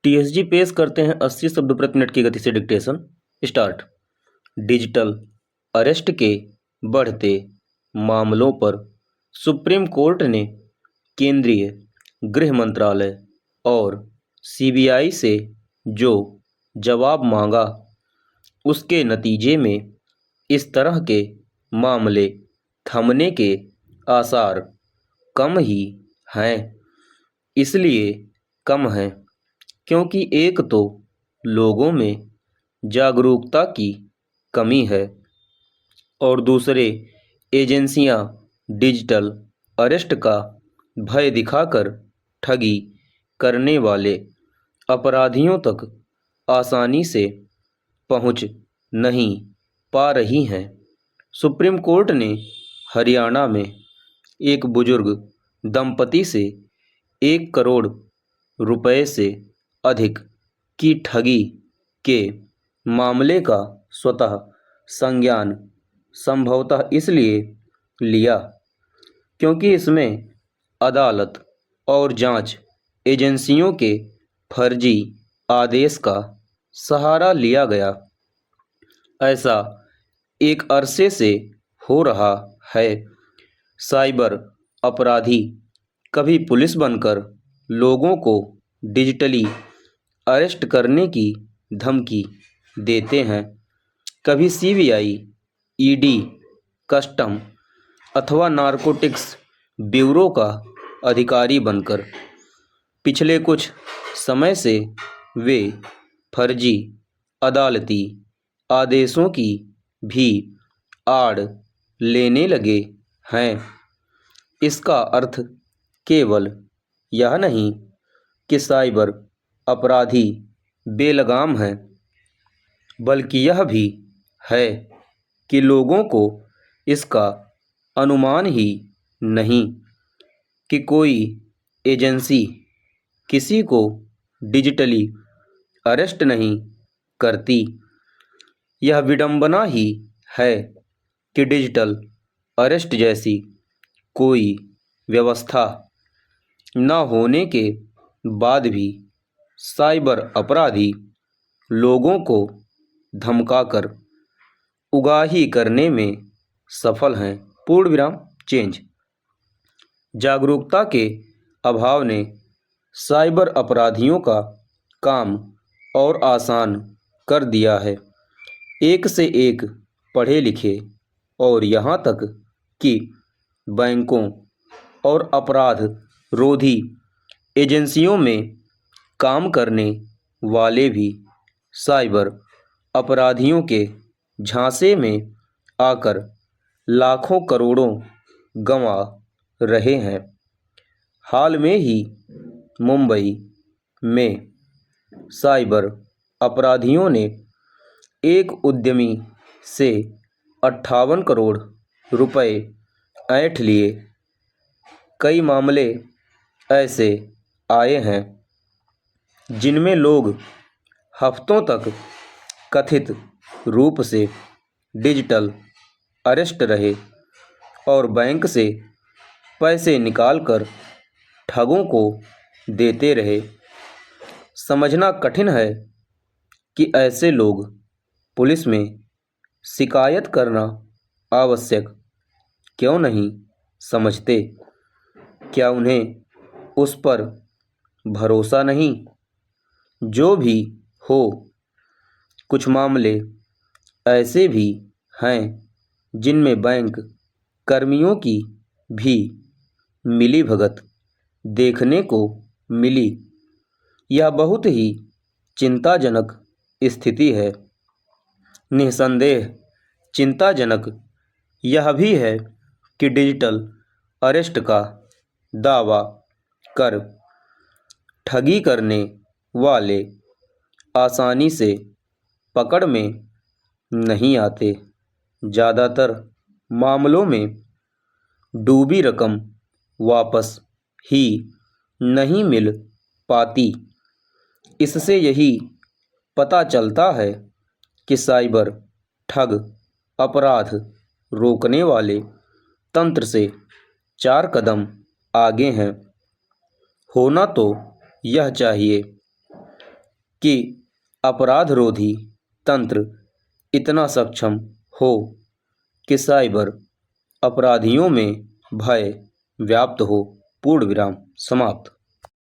TSG पेश करते हैं 80 शब्द प्रति मिनट की गति से डिक्टेशन। स्टार्ट। डिजिटल अरेस्ट के बढ़ते मामलों पर सुप्रीम कोर्ट ने केंद्रीय गृह मंत्रालय और सीबीआई से जो जवाब मांगा, उसके नतीजे में इस तरह के मामले थमने के आसार कम ही हैं। इसलिए कम हैं क्योंकि एक तो लोगों में जागरूकता की कमी है और दूसरे एजेंसियां डिजिटल अरेस्ट का भय दिखाकर ठगी करने वाले अपराधियों तक आसानी से पहुंच नहीं पा रही हैं। सुप्रीम कोर्ट ने हरियाणा में एक बुजुर्ग दंपति से 1 करोड़ रुपए से अधिक की ठगी के मामले का स्वतः संज्ञान संभवतः इसलिए लिया क्योंकि इसमें अदालत और जांच एजेंसियों के फर्जी आदेश का सहारा लिया गया। ऐसा एक अरसे से हो रहा है। साइबर अपराधी कभी पुलिस बनकर लोगों को डिजिटली अरेस्ट करने की धमकी देते हैं, कभी सीबीआई, ईडी, कस्टम अथवा नारकोटिक्स ब्यूरो का अधिकारी बनकर। पिछले कुछ समय से वे फर्जी अदालती आदेशों की भी आड़ लेने लगे हैं। इसका अर्थ केवल यह नहीं कि साइबर अपराधी बेलगाम हैं, बल्कि यह भी है कि लोगों को इसका अनुमान ही नहीं कि कोई एजेंसी किसी को डिजिटली अरेस्ट नहीं करती। यह विडंबना ही है कि डिजिटल अरेस्ट जैसी कोई व्यवस्था न होने के बाद भी साइबर अपराधी लोगों को धमकाकर उगाही करने में सफल हैं। पूर्ण विराम चेंज। जागरूकता के अभाव ने साइबर अपराधियों का काम और आसान कर दिया है। एक से एक पढ़े लिखे और यहाँ तक कि बैंकों और अपराध रोधी एजेंसियों में काम करने वाले भी साइबर अपराधियों के झांसे में आकर लाखों करोड़ों गंवा रहे हैं। हाल में ही मुंबई में साइबर अपराधियों ने एक उद्यमी से 58 करोड़ रुपए ऐंठ लिए। कई मामले ऐसे आए हैं जिनमें लोग हफ्तों तक कथित रूप से डिजिटल अरेस्ट रहे और बैंक से पैसे निकालकर ठगों को देते रहे। समझना कठिन है कि ऐसे लोग पुलिस में शिकायत करना आवश्यक क्यों नहीं समझते। क्या उन्हें उस पर भरोसा नहीं? जो भी हो, कुछ मामले ऐसे भी हैं जिनमें बैंक कर्मियों की भी मिलीभगत देखने को मिली। यह बहुत ही चिंताजनक स्थिति है। निस्संदेह चिंताजनक यह भी है कि डिजिटल अरेस्ट का दावा कर ठगी करने वाले आसानी से पकड़ में नहीं आते। ज़्यादातर मामलों में डूबी रकम वापस ही नहीं मिल पाती। इससे यही पता चलता है कि साइबर ठग अपराध रोकने वाले तंत्र से 4 कदम आगे हैं। होना तो यह चाहिए कि अपराध-रोधी तंत्र इतना सक्षम हो कि साइबर अपराधियों में भय व्याप्त हो। पूर्ण विराम समाप्त।